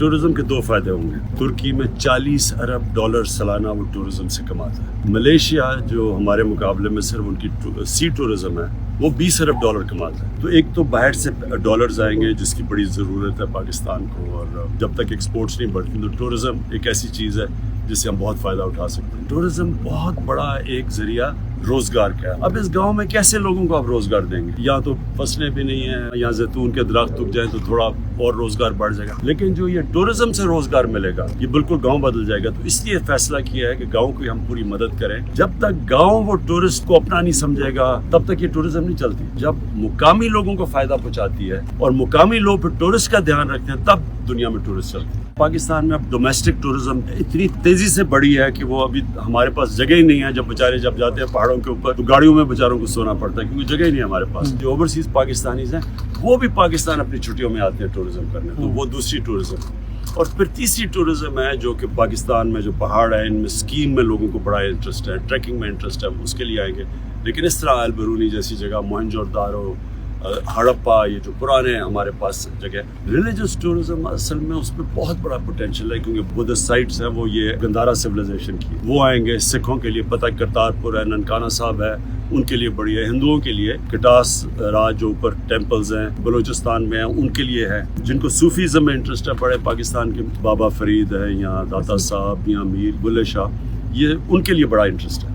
Tourism के दो फायदे होंगे। तुर्की में 40 अरब डॉलर सालाना वो टूरिज्म से कमाता है। मलेशिया जो हमारे मुकाबले में सिर्फ उनकी सी टूरिज्म है वो 20 अरब डॉलर कमाता है। तो एक तो बाहर से डॉलर्स आएंगे जिसकी बड़ी ज़रूरत है पाकिस्तान को, और जब तक एक्सपोर्ट्स नहीं बढ़ती तो टूरिज्म एक ऐसी चीज़ है जिससे हम बहुत फ़ायदा उठा सकते हैं। टूरिज्म बहुत बड़ा एक ज़रिया रोज़गार का है। अब इस गांव में कैसे लोगों को आप रोज़गार देंगे? यहाँ तो फसलें भी नहीं है, यहाँ जैतून के दरख्त उग जाए तो थोड़ा और रोज़गार बढ़ जाएगा, लेकिन जो ये टूरिज्म से रोज़गार मिलेगा ये बिल्कुल गांव बदल जाएगा। तो इसलिए फैसला किया है कि गांव की हम पूरी मदद करें। जब तक गांव वो टूरिस्ट को अपना नहीं समझेगा तब तक ये टूरिज्म नहीं चलती। जब मुकामी लोगों को फ़ायदा पहुँचाती है और मुकामी लोग फिर टूरिस्ट का ध्यान रखते हैं तब दुनिया में टूरिस्ट चलते हैं। पाकिस्तान में अब डोमेस्टिक टूरिज्म इतनी तेजी से बढ़ी है कि वो अभी हमारे पास जगह ही नहीं है। जब बेचारे जब जाते हैं पहाड़ों के ऊपर तो गाड़ियों में बेचारों को सोना पड़ता है क्योंकि जगह ही नहीं है हमारे पास। जो ओवरसीज पाकिस्तानीज हैं वो भी पाकिस्तान अपनी छुट्टियों में आते हैं टूरिज्म करने, तो वो दूसरी टूरिज्म। और फिर तीसरी टूरिज्म है जो कि पाकिस्तान में जो पहाड़ है इनमें स्कीइंग में लोगों को बड़ा इंटरेस्ट है, ट्रैकिंग में इंटरेस्ट है, उसके लिए आएंगे। लेकिन इस तरह अलबरूनी जैसी जगह, मोहनजोदारो, हड़प्पा, ये जो पुराने हमारे पास जगह, रिलीजियस टूरिज्म असल में उसमें बहुत बड़ा पोटेंशियल है क्योंकि बुद्धिस्ट साइट्स हैं वो ये गंधारा सिविलाइजेशन की, वो आएंगे। सिखों के लिए पता करतारपुर है, ननकाना साहब है, उनके लिए बड़ी है। हिंदुओं के लिए कटास राज जो ऊपर टेम्पल्स हैं बलूचिस्तान में हैं उनके लिए है। जिनको सूफीज़म में इंटरेस्ट है, बड़े पाकिस्तान के बाबा फरीद है, यहाँ दाता साहब, यहाँ मीर बुल्ले शाह, ये उनके लिए बड़ा इंटरेस्ट है।